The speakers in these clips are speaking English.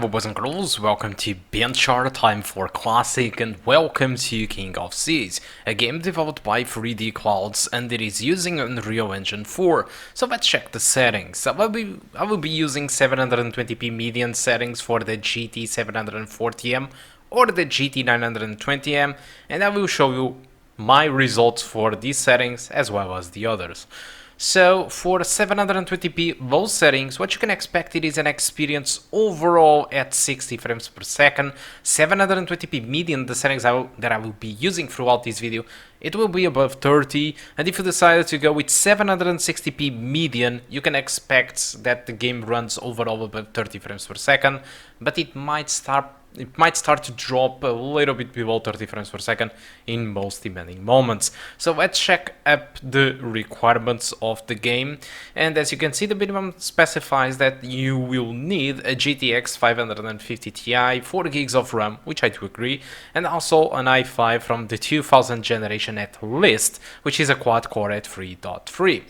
boys and girls, welcome to BenchART Time for Classic and welcome to King of Seas, a game developed by 3D Clouds and it is using Unreal Engine 4. So let's check the settings. I will be using 720p median settings for the GT 740M or the GT 920M, and I will show you my results for these settings as well as the others. So for 720p low settings, what you can expect it is an experience overall at 60 frames per second. 720p median, the settings that I will be using throughout this video, it will be above 30, and if you decided to go with 760p median, you can expect that the game runs overall above 30 frames per second, but it might start to drop a little bit below 30 frames per second in most demanding moments. So let's check up the requirements of the game, and as you can see, the minimum specifies that you will need a GTX 550 Ti, 4 gigs of RAM, which I do agree, and also an i5 from the 2000 generation at least, which is a quad core at 3.3.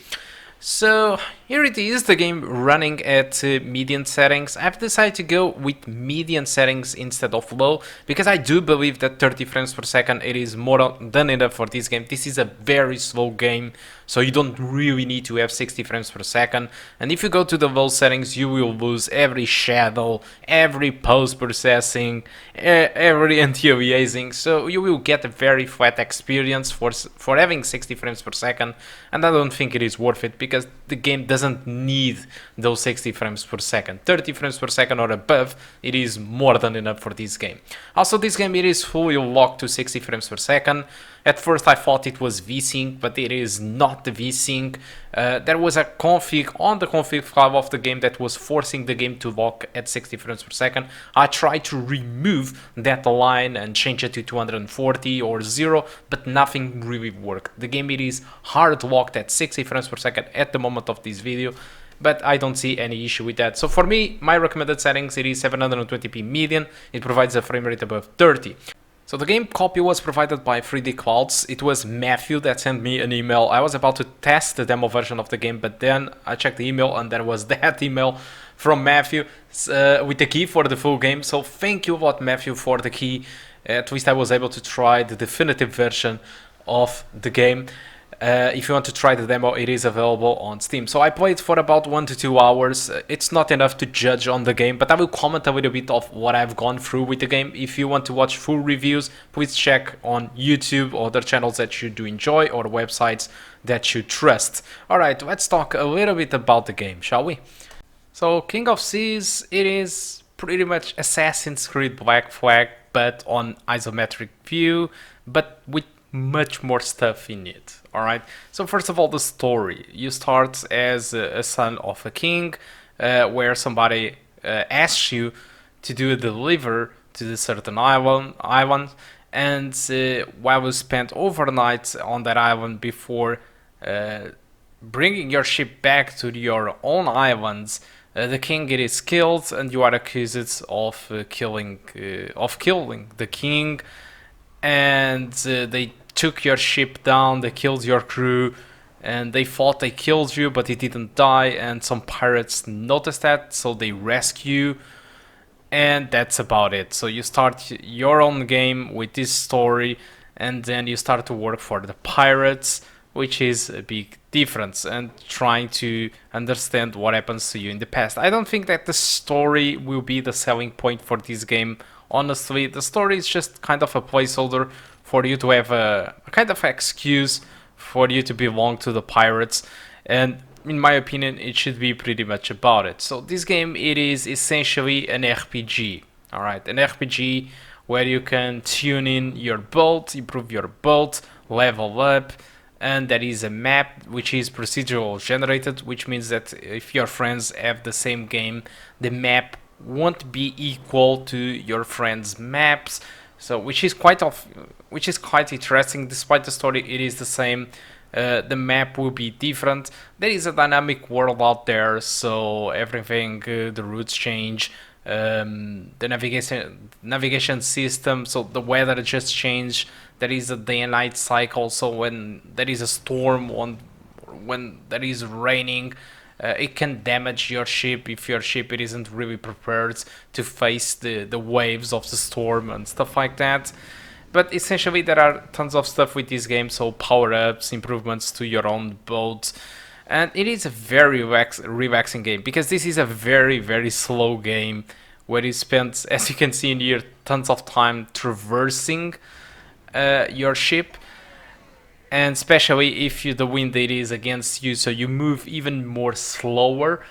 So here it is, the game running at median settings. I've decided to go with median settings instead of low because I do believe that 30 frames per second it is more than enough for this game. This is a very slow game, so you don't really need to have 60 frames per second. And if you go to the low settings, you will lose every shadow, every post-processing, every anti-aliasing. So you will get a very flat experience for having 60 frames per second, and I don't think it is worth it because the game doesn't need those 60 frames per second. 30 frames per second or above, it is more than enough for this game. Also, this game, it is fully locked to 60 frames per second. At first I thought it was VSync, but it is not the VSync. There was a config on the config file of the game that was forcing the game to lock at 60 frames per second. I tried to remove that line and change it to 240 or 0, but nothing really worked. The game, it is hard locked at 60 frames per second at the moment of this video, but I don't see any issue with that. So for me, my recommended settings, it is 720p median. It provides a frame rate above 30. So the game copy was provided by 3D Clouds. It was Matthew that sent me an email. I was about to test the demo version of the game, but then I checked the email and there was that email from Matthew with the key for the full game. So thank you a lot, Matthew, for the key. At least I was able to try the definitive version of the game. If you want to try the demo, it is available on Steam. So I played for about 1 to 2 hours. It's not enough to judge on the game, but I will comment a little bit of what I've gone through with the game. If you want to watch full reviews, please check on YouTube or other channels that you do enjoy or websites that you trust. Alright, let's talk a little bit about the game, shall we? So King of Seas, it is pretty much Assassin's Creed Black Flag, but on isometric view, but with much more stuff in it. Alright, so first of all, the story. You start as a son of a king, where somebody asks you to do a deliver to the certain island, and while you spend overnight on that island before bringing your ship back to your own islands, the king, it is killed, and you are accused of killing the king, and they took your ship down, they killed your crew, and they thought they killed you, but he didn't die, and some pirates noticed that, so they rescue you, and that's about it. So you start your own game with this story, and then you start to work for the pirates, which is a big difference, and trying to understand what happens to you in the past. I don't think that the story will be the selling point for this game. Honestly, the story is just kind of a placeholder for you to have a kind of excuse for you to belong to the pirates, and in my opinion, it should be pretty much about it. So this game, it is essentially an RPG. Alright, an RPG where you can tune in your boat, improve your boat, level up, and there is a map which is procedural generated, which means that if your friends have the same game, the map won't be equal to your friends' maps. So which is quite interesting. Despite the story, it is the same. The map will be different. There is a dynamic world out there, so everything, the routes change, the navigation system, so the weather just changed. There is a day and night cycle, so when there is a storm, when there is raining, It can damage your ship if your ship it isn't really prepared to face the waves of the storm and stuff like that. But essentially there are tons of stuff with this game, so power-ups, improvements to your own boat, and it is a very relaxing game because this is a very slow game where you spend, as you can see in here, tons of time traversing your ship, and especially if the wind it is against you, so you move even more slower.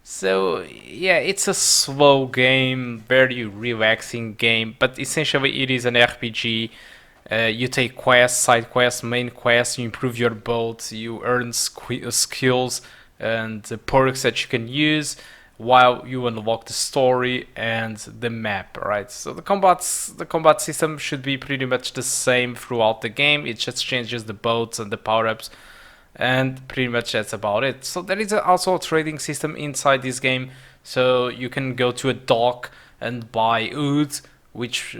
So yeah, it's a slow game, very relaxing game, but essentially it is an RPG. You take quests, side quests, main quests, you improve your boat, you earn skills and perks that you can use while you unlock the story and the map, right? So the combat system should be pretty much the same throughout the game. It just changes the boats and the power-ups, and pretty much that's about it. So there is also a trading system inside this game, so you can go to a dock and buy wood, which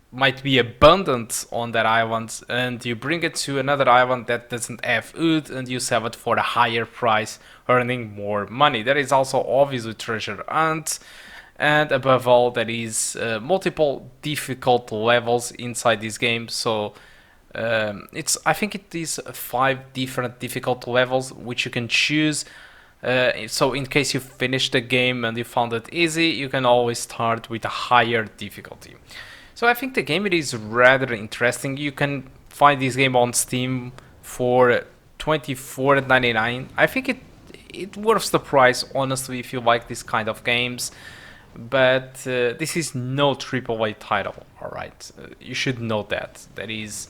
might be abundant on that island, and you bring it to another island that doesn't have wood and you sell it for a higher price, earning more money. There is also obviously treasure hunt, and above all there is multiple difficult levels inside this game. So I think it is 5 different difficult levels which you can choose. So in case you finish the game and you found it easy, you can always start with a higher difficulty. So I think the game it is rather interesting. You can find this game on Steam for $24.99. I think it worth the price, honestly, if you like this kind of games. But this is no AAA title, alright? You should know that. That is,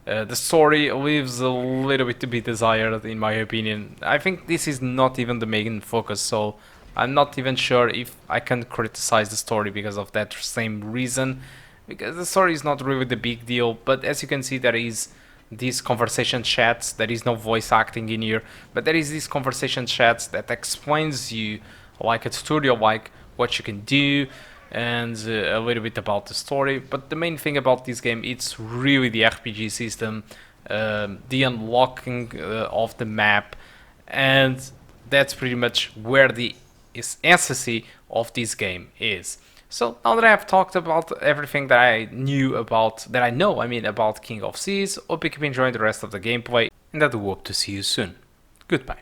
the story leaves a little bit to be desired, in my opinion. I think this is not even the main focus, so I'm not even sure if I can criticize the story because of that same reason. Because the story is not really the big deal, but as you can see there is these conversation chats. There is no voice acting in here, but there is these conversation chats that explains you like a tutorial, like what you can do and a little bit about the story. But the main thing about this game, it's really the RPG system, the unlocking of the map, and that's pretty much where the essence of this game is. So now that I have talked about everything that I know about King of Seas, hope you keep enjoying the rest of the gameplay, and I do hope to see you soon. Goodbye.